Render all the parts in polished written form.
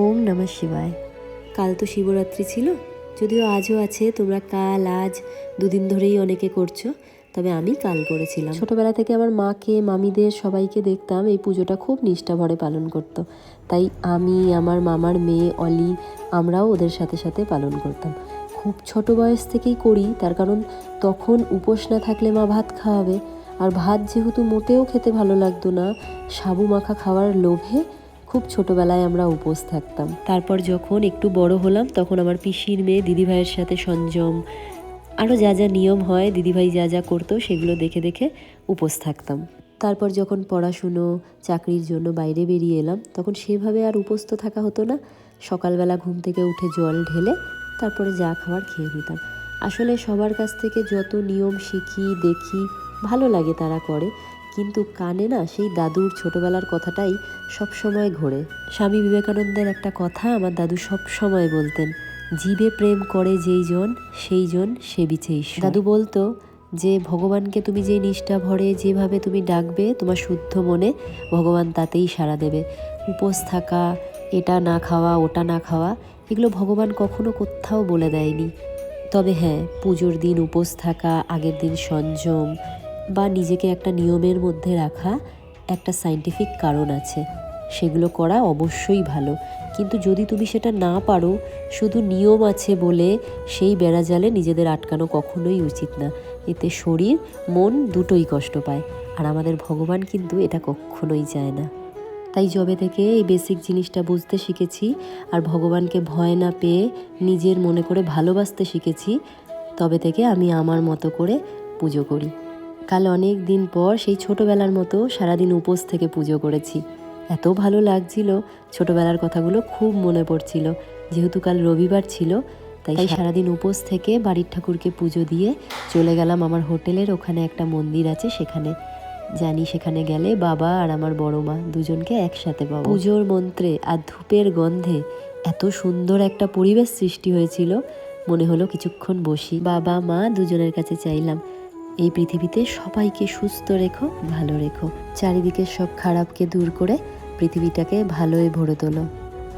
ওম নমঃ শিবায়। কাল তো শিবরাত্রি ছিল, যদিও আজও আছে। তোমরা কাল আজ দুদিন ধরেই অনেকে করছো, তবে আমি কাল করেছিলাম। ছোটবেলা থেকে আমার মাকে, মামিদের সবাইকে দেখতাম এই পুজোটা খুব নিষ্ঠা ভরে পালন করতো। তাই আমি, আমার মামার মেয়ে অলি, আমরাও ওদের সাথে সাথে পালন করতাম। খুব ছোট বয়স থেকেই করি, তার কারণ তখন উপোস না থাকলে মা ভাত খাওয়াবে, আর ভাত যেহেতু মোটেও খেতে ভালো লাগতো না, সাবু মাখা খাওয়ার লোভে খুব ছোটোবেলায় আমরা উপোস থাকতাম। তারপর যখন একটু বড় হলাম তখন আমার পিসির মেয়ে দিদিভাইয়ের সাথে সংযম, আরও যা যা নিয়ম হয় দিদিভাই যা যা করতো সেগুলো দেখে দেখে উপোস থাকতাম। তারপর যখন পড়াশুনো, চাকরির জন্য বাইরে বেরিয়ে এলাম, তখন সেভাবে আর উপোস তো থাকা হতো না। সকালবেলা ঘুম থেকে উঠে জল ঢেলে তারপরে যা খাবার খেয়ে নিতাম। আসলে সবার কাছ থেকে যত নিয়ম শিখি, দেখি, ভালো লাগে তারা করে, কিন্তু কানে না সেই দাদুর ছোটবেলার কথাটাই সব সময় ঘোরে। স্বামী বিবেকানন্দের একটা কথা আমার দাদু সব সময় বলতেন, জীবে প্রেম করে যেই জন সেই জন সেবিছে ঈশ্বর। দাদু বলতো যে ভগবানকে তুমি যেই নিষ্ঠা ভরে যেভাবে তুমি ডাকবে তোমার শুদ্ধ মনে, ভগবান তাতেই সাড়া দেবে। উপোস থাকা, এটা না খাওয়া, ওটা না খাওয়া, এগুলো ভগবান কখনো কোথাও বলে দেয়নি। তবে হ্যাঁ, পুজোর দিন উপোস থাকা, আগের দিন সংযম বা নিজেকে একটা নিয়মের মধ্যে রাখা একটা সায়েন্টিফিক কারণ আছে। সেগুলো করা অবশ্যই ভালো, কিন্তু যদি তুমি সেটা না পারো, শুধু নিয়ম আছে বলে সেই বেড়াজালে নিজেদের আটকানো কখনোই উচিত না। এতে শরীর মন দুটোই কষ্ট পায়, আর আমাদের ভগবান কিন্তু এটা কখনোই চায় না। তাই যবে থেকে এই বেসিক জিনিসটা বুঝতে শিখেছি আর ভগবানকে ভয় না পেয়ে নিজের মনে করে ভালোবাসতে শিখেছি, তবে থেকে আমি আমার মতো করে পুজো করি। কাল অনেক দিন পর সেই ছোটোবেলার মতো সারাদিন উপোস থেকে পুজো করেছি। এত ভালো লাগছিল, ছোটোবেলার কথাগুলো খুব মনে পড়ছিল। যেহেতু কাল রবিবার ছিল, তাই সারাদিন উপোস থেকে বাড়ির ঠাকুরকে পুজো দিয়ে চলে গেলাম আমার হোটেলের ওখানে একটা মন্দির আছে সেখানে। জানি সেখানে গেলে বাবা আর আমার বড় মা দুজনকে একসাথে পাবো। পুজোর মন্ত্রে আর ধূপের গন্ধে এত সুন্দর একটা পরিবেশ সৃষ্টি হয়েছিল, মনে হলো কিছুক্ষণ বসি। বাবা মা দুজনের কাছে চাইলাম, এই পৃথিবীতে সবাইকে সুস্থ রেখো, ভালো রেখো, চারিদিকের সব খারাপকে দূর করে পৃথিবীটাকে ভালোয় ভরে তোলো,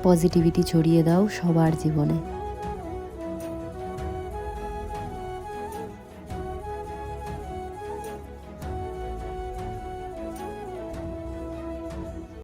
পজিটিভিটি ছড়িয়ে দাও সবার জীবনে।